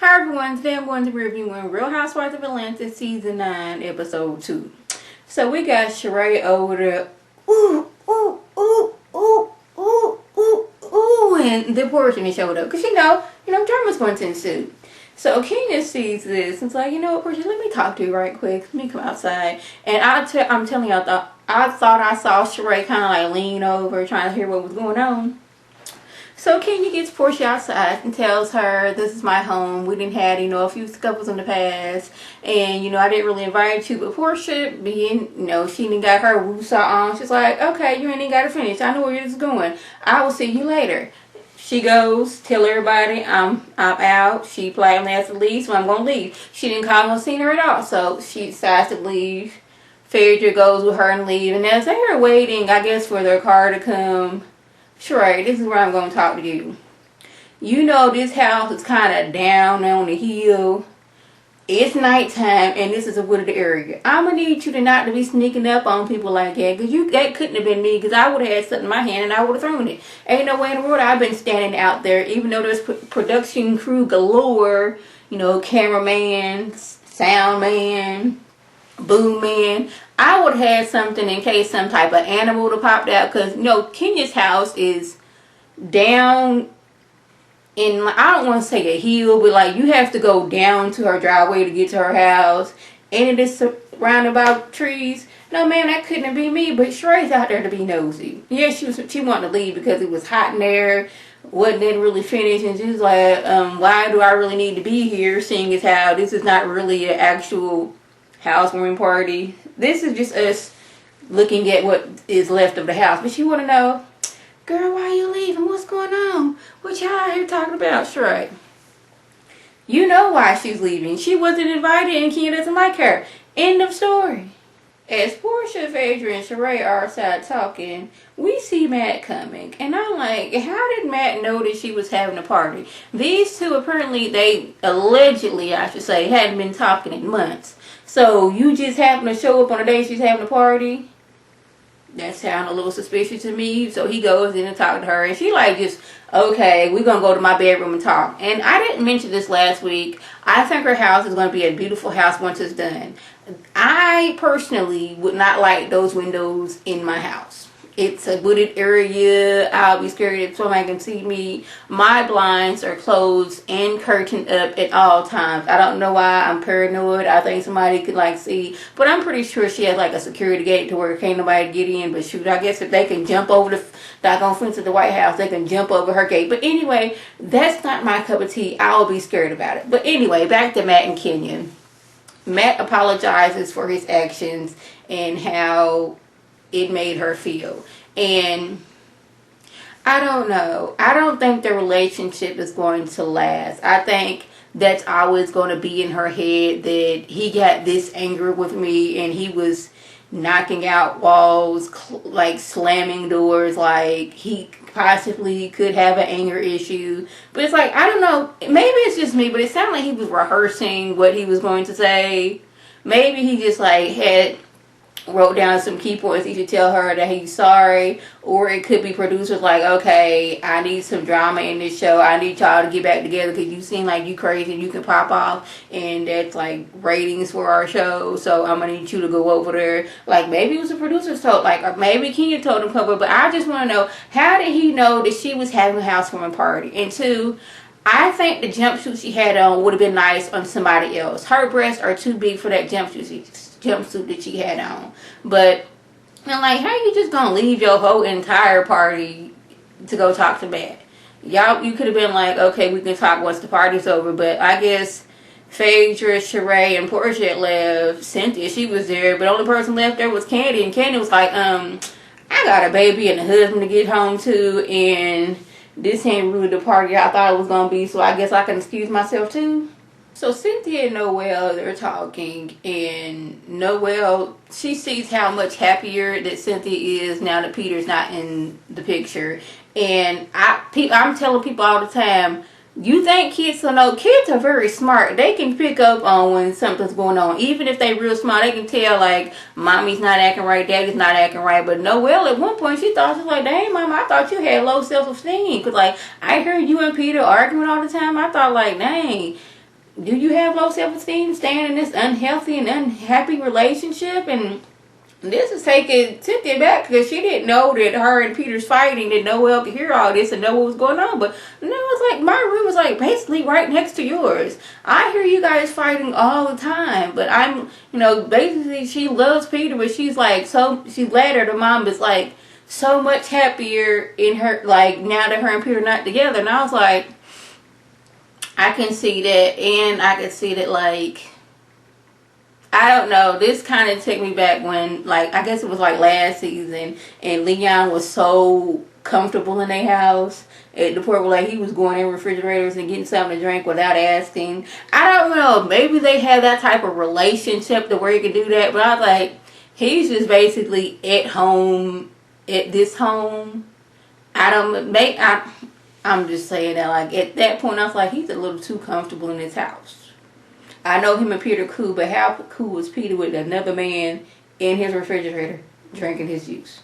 Hi everyone, today I'm going to be reviewing Real Housewives of Atlanta Season 9, Episode 2. So we got Sheree over there, and the Portia showed up. Because drama's going to ensue. So Kenya sees this and it's like, you know what, Portia, let me talk to you right quick. Let me come outside. And I'm telling you, I thought I saw Sheree kind of like lean over trying to hear what was going on. So Kenya gets Portia outside and tells her, this is my home. We didn't have, a few scuffles in the past. And, I didn't really invite you. But Portia, being, she didn't got her woosah on. She's like, okay, you ain't even got to finish. I know where this is going. I will see you later. She goes, tell everybody I'm out. She politely has to leave, so I'm going to leave. She didn't call no seen her at all. So she decides to leave. Phaedra goes with her and leave. And as they are waiting, I guess, for their car to come, Sheree, this is where I'm going to talk to you. You know this house is kind of down on the hill. It's nighttime and this is a wooded area. I'm going to need you to not to be sneaking up on people like that. Because that couldn't have been me, because I would have had something in my hand and I would have thrown it. Ain't no way in the world I've been standing out there, even though there's production crew galore. Cameraman, sound man, boom man. I would have had something in case some type of animal would have popped out. Because, Kenya's house is down in, I don't want to say a hill, but like you have to go down to her driveway to get to her house. And it is surrounded by trees. No, man, that couldn't have been me. But Sheree's out there to be nosy. Yeah, she wanted to leave because it was hot in there. Didn't really finish. And she was like, why do I really need to be here? Seeing as how this is not really an actual housewarming party. This is just us looking at what is left of the house. But she want to know, girl, why are you leaving? What's going on? What y'all out here talking about? Sheree, you know why she's leaving. She wasn't invited and Kenya doesn't like her. End of story. As Portia, Phaedra, and Sheree are outside talking, we see Matt coming. And I'm like, how did Matt know that she was having a party? These two apparently, they allegedly, I should say, hadn't been talking in months. So you just happen to show up on the day she's having a party? That sounded a little suspicious to me. So he goes in and talks to her. And she like just, okay, we're going to go to my bedroom and talk. And I didn't mention this last week. I think her house is going to be a beautiful house once it's done. I personally would not like those windows in my house. It's a wooded area. I'll be scared if somebody can see me. My blinds are closed and curtained up at all times. I don't know why. I'm paranoid. I think somebody could see. But I'm pretty sure she has a security gate to where can't nobody get in. But shoot, I guess if they can jump over the doggone fence of the White House, they can jump over her gate. But anyway, that's not my cup of tea. I'll be scared about it. But anyway, back to Matt and Kenya. Matt apologizes for his actions and how it made her feel. And I don't know. I don't think the relationship is going to last. I think that's always going to be in her head that he got this angry with me and he was knocking out walls, slamming doors, he possibly could have an anger issue. But it's I don't know, maybe it's just me, but it sounded like he was rehearsing what he was going to say. Maybe he just wrote down some key points he should tell her that he's sorry. Or it could be producers okay, I need some drama in this show. I need y'all to get back together because you seem like you crazy and you can pop off. And that's ratings for our show. So I'm going to need you to go over there. Maybe it was the producers told, or maybe Kenya told him cover. But I just want to know, how did he know that she was having a housewarming party? And two, I think the jumpsuit she had on would have been nice on somebody else. Her breasts are too big for that jumpsuit that she had on. But I'm how you just gonna leave your whole entire party to go talk to Matt? You could have been okay, we can talk once the party's over. But I guess Phaedra, Sheree, and Portia left. Cynthia, she was there, but the only person left there was Candy. And Candy was I got a baby and a husband to get home to, and this ain't really the party I thought it was gonna be, so I guess I can excuse myself too. So Cynthia and Noelle, they're talking, and Noelle, she sees how much happier that Cynthia is now that Peter's not in the picture. And I'm telling people all the time, you think kids don't know? Kids are very smart. They can pick up on when something's going on. Even if they're real smart, they can tell, mommy's not acting right, daddy's not acting right. But Noelle, at one point, she thought, dang, mama, I thought you had low self-esteem. Because, I heard you and Peter arguing all the time. I thought, dang, do you have low self-esteem staying in this unhealthy and unhappy relationship? And this is taking Cynthia back because she didn't know that her and Peter's fighting, that Noel could hear all this and know what was going on. But no, it's like my room was like basically right next to yours. I hear you guys fighting all the time, but I'm, basically she loves Peter, but she's like, so she's glad her mom is like so much happier in her, like now that her and Peter are not together. And I was like, I can see that, and I can see that, like, I don't know, this kind of took me back when, like, I guess it was like last season, and Leon was so comfortable in their house at the point where, like, he was going in refrigerators and getting something to drink without asking. I don't know, maybe they had that type of relationship to where he could do that, but I was like, he's just basically at home, at this home. I'm just saying that, like, at that point, I was like, he's a little too comfortable in his house. I know him and Peter cool, but how cool was Peter with another man in his refrigerator drinking his juice?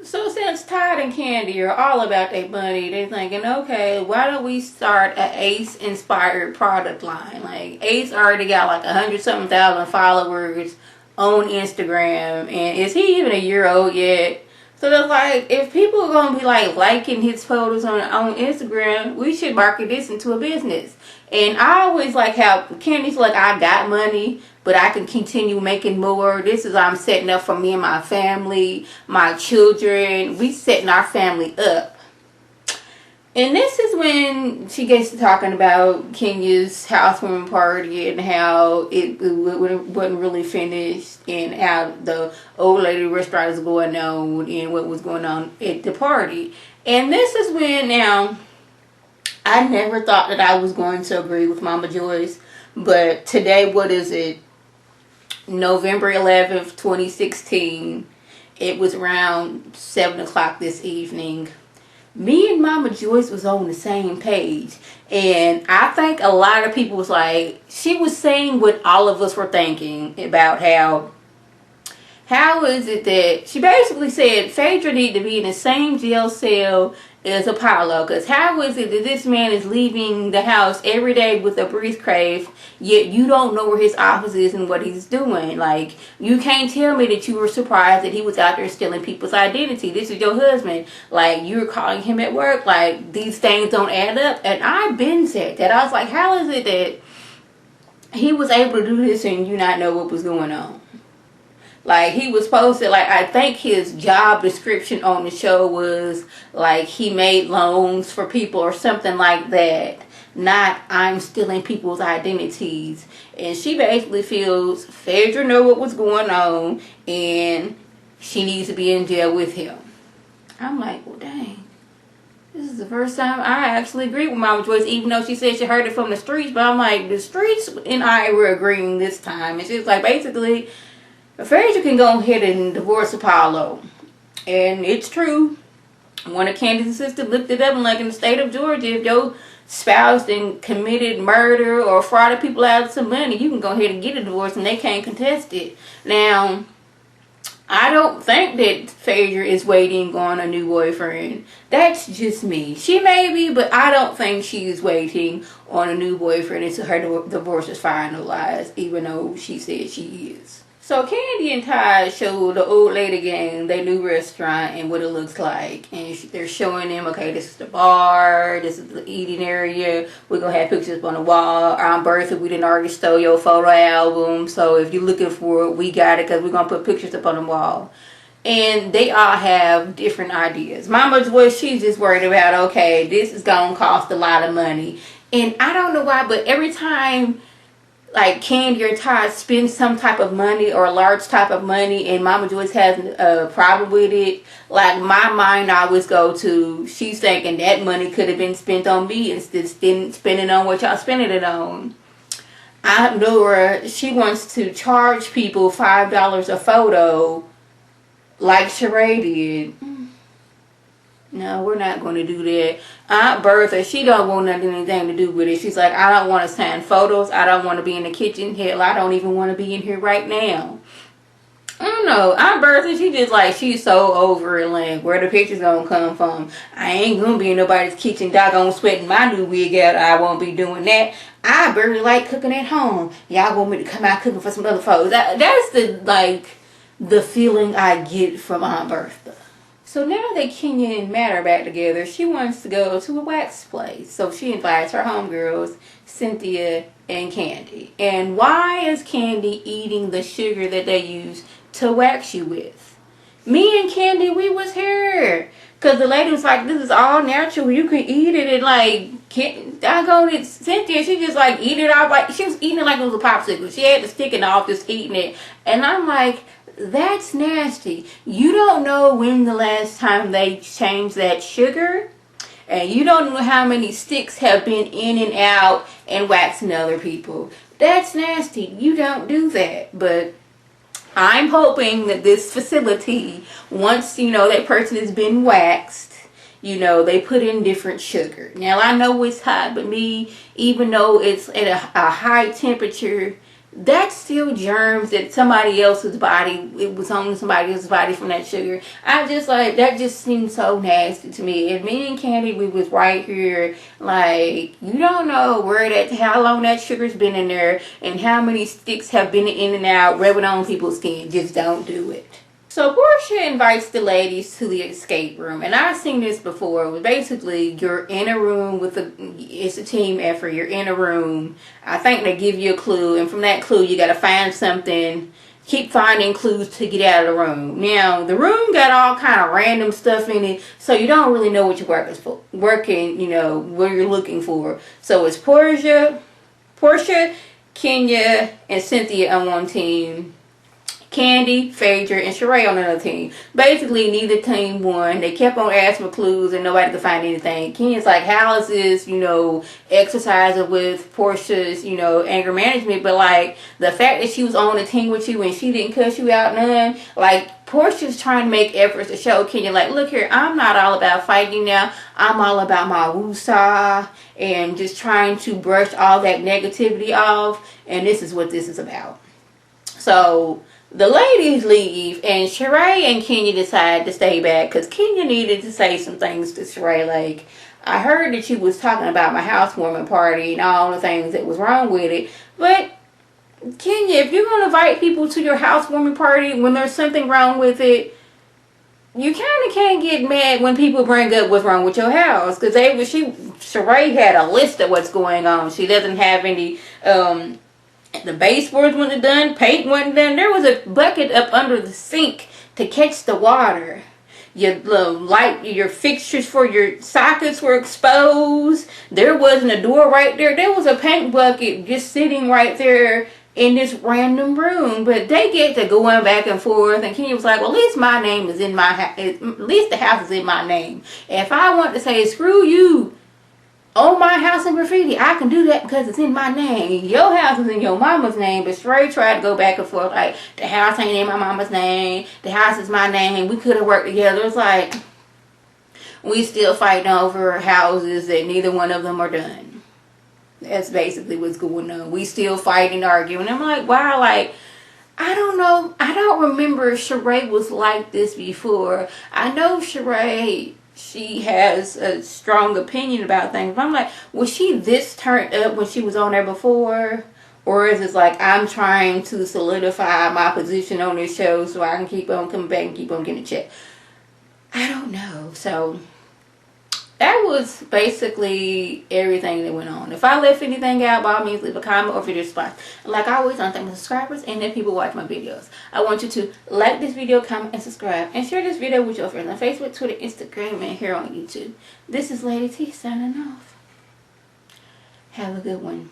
So since Todd and Candy are all about their money, they're thinking, okay, why don't we start an Ace-inspired product line? Like, Ace already got like 100-something thousand followers on Instagram, and is he even a year old yet? So that's like, if people are going to be like liking his photos on Instagram, we should market this into a business. And I always like how Candy's like, I got money, but I can continue making more. This is I'm setting up for me and my family, my children. We setting our family up. And this is when she gets to talking about Kenya's housewarming party and how it wasn't really finished, and how the old lady restaurant is going on and what was going on at the party. And this is when, now, I never thought that I was going to agree with Mama Joyce, but today, what is it? November 11th, 2016. It was around 7 o'clock this evening. Me and Mama Joyce was on the same page. And I think a lot of people was like, she was saying what all of us were thinking about how is it that, she basically said Phaedra need to be in the same jail cell as Apollo, because how is it that this man is leaving the house every day with a briefcase, yet you don't know where his office is and what he's doing? Like, you can't tell me that you were surprised that he was out there stealing people's identity. This is your husband. Like, you're calling him at work. Like, these things don't add up. And I've been said that. I was like, how is it that he was able to do this and you not know what was going on? Like, he was supposed to, like, I think his job description on the show was, like, he made loans for people or something like that. Not, I'm stealing people's identities. And she basically feels Phaedra know what was going on and she needs to be in jail with him. I'm like, well, dang. This is the first time I actually agree with Mama Joyce, even though she said she heard it from the streets. But I'm like, the streets and I were agreeing this time. And she's like, basically, Phaedra can go ahead and divorce Apollo. And it's true. One of Candy's sisters looked it up, and like in the state of Georgia, if your spouse then committed murder or frauded people out of some money, you can go ahead and get a divorce and they can't contest it. Now, I don't think that Phaedra is waiting on a new boyfriend. That's just me. She may be, but I don't think she's waiting on a new boyfriend until her divorce is finalized, even though she said she is. So Candy and Todd showed the old lady gang their new restaurant and what it looks like. And they're showing them, okay, this is the bar, this is the eating area. We're going to have pictures up on the wall. I'm Bertha, we didn't already stole your photo album. So if you're looking for it, we got it because we're going to put pictures up on the wall. And they all have different ideas. Mama Joyce, she's just worried about, okay, this is going to cost a lot of money. And I don't know why, but every time like Candy or Todd spend some type of money or a large type of money and Mama Joyce has a problem with it, like my mind always go to, she's thinking that money could have been spent on me instead of spending on what y'all spending it on. Aunt Nora, she wants to charge people $5 a photo like Sheree did. No, we're not going to do that. Aunt Bertha, she don't want anything to do with it. She's like, I don't want to sign photos. I don't want to be in the kitchen. Hell, I don't even want to be in here right now. I don't know. Aunt Bertha, she just like, she's so over it. Like, where the pictures gonna come from? I ain't gonna be in nobody's kitchen doggone sweating my new wig out. I won't be doing that. I barely like cooking at home. Y'all want me to come out cooking for some other folks. That's the, like, the feeling I get from Aunt Bertha. So now that Kenya and Matt are back together, she wants to go to a wax place. So she invites her homegirls, Cynthia and Candy. And why is Candy eating the sugar that they use to wax you with? Me and Candy, we was here. Because the lady was like, this is all natural. You can eat it. And like, doggone it, Cynthia, she just like eat it off. Like, she was eating it like it was a popsicle. She had to stick it off, just eating it. And I'm like, that's nasty. You don't know when the last time they changed that sugar. And you don't know how many sticks have been in and out and waxing other people. That's nasty. You don't do that. But I'm hoping that this facility, once, you know, that person has been waxed, you know, they put in different sugar. Now, I know it's hot, but me, even though it's at a high temperature, that's still germs that somebody else's body, it was on somebody else's body from that sugar. I just like, that just seems so nasty to me. And me and Candy, we was right here, like, you don't know where that, how long that sugar's been in there and how many sticks have been in and out, rubbing on people's skin. Just don't do it. So Portia invites the ladies to the escape room, and I've seen this before. It was basically, you're in a room with it's a team effort. You're in a room. I think they give you a clue, and from that clue you got to find something. Keep finding clues to get out of the room. Now the room got all kind of random stuff in it, so you don't really know what you're working. You know what you're looking for. So it's Portia, Kenya, and Cynthia on one team. Candy, Phaedra, and Sheree on another team. Basically, neither team won. They kept on asking for clues and nobody could find anything. Kenya's like, how is this, you know, exercising with Portia's, you know, anger management? But, like, the fact that she was on the team with you and she didn't cuss you out none, like, Portia's trying to make efforts to show Kenya, like, look here, I'm not all about fighting now. I'm all about my woosah and just trying to brush all that negativity off. And this is what this is about. So the ladies leave, and Sheree and Kenya decide to stay back because Kenya needed to say some things to Sheree. Like, I heard that you was talking about my housewarming party and all the things that was wrong with it. But, Kenya, if you're going to invite people to your housewarming party when there's something wrong with it, you kind of can't get mad when people bring up what's wrong with your house. Because Sheree had a list of what's going on. She doesn't have any, the baseboards wasn't done, paint wasn't done. There was a bucket up under the sink to catch the water. Your fixtures for your sockets were exposed. There wasn't a door right there. There was a paint bucket just sitting right there in this random room. But they get to going back and forth, and Kenya was like, well, at least my name is in my house. At least the house is in my name. If I want to say, screw you, on my house in graffiti, I can do that because it's in my name. Your house is in your mama's name, but Sheree tried to go back and forth like, the house ain't in my mama's name, the house is my name, we could have worked together. It's like, we still fighting over houses that neither one of them are done. That's basically what's going on. We still fighting, arguing. I'm like, wow, like, I don't know. I don't remember Sheree was like this before. I know Sheree, she has a strong opinion about things. But I'm like, was she this turned up when she was on there before? Or is it like, I'm trying to solidify my position on this show so I can keep on coming back and keep on getting a check? I don't know. So that was basically everything that went on. If I left anything out, by all means, leave a comment or video response. Like always, I thank my subscribers and then people watch my videos. I want you to like this video, comment, and subscribe. And share this video with your friends on Facebook, Twitter, Instagram, and here on YouTube. This is Lady T signing off. Have a good one.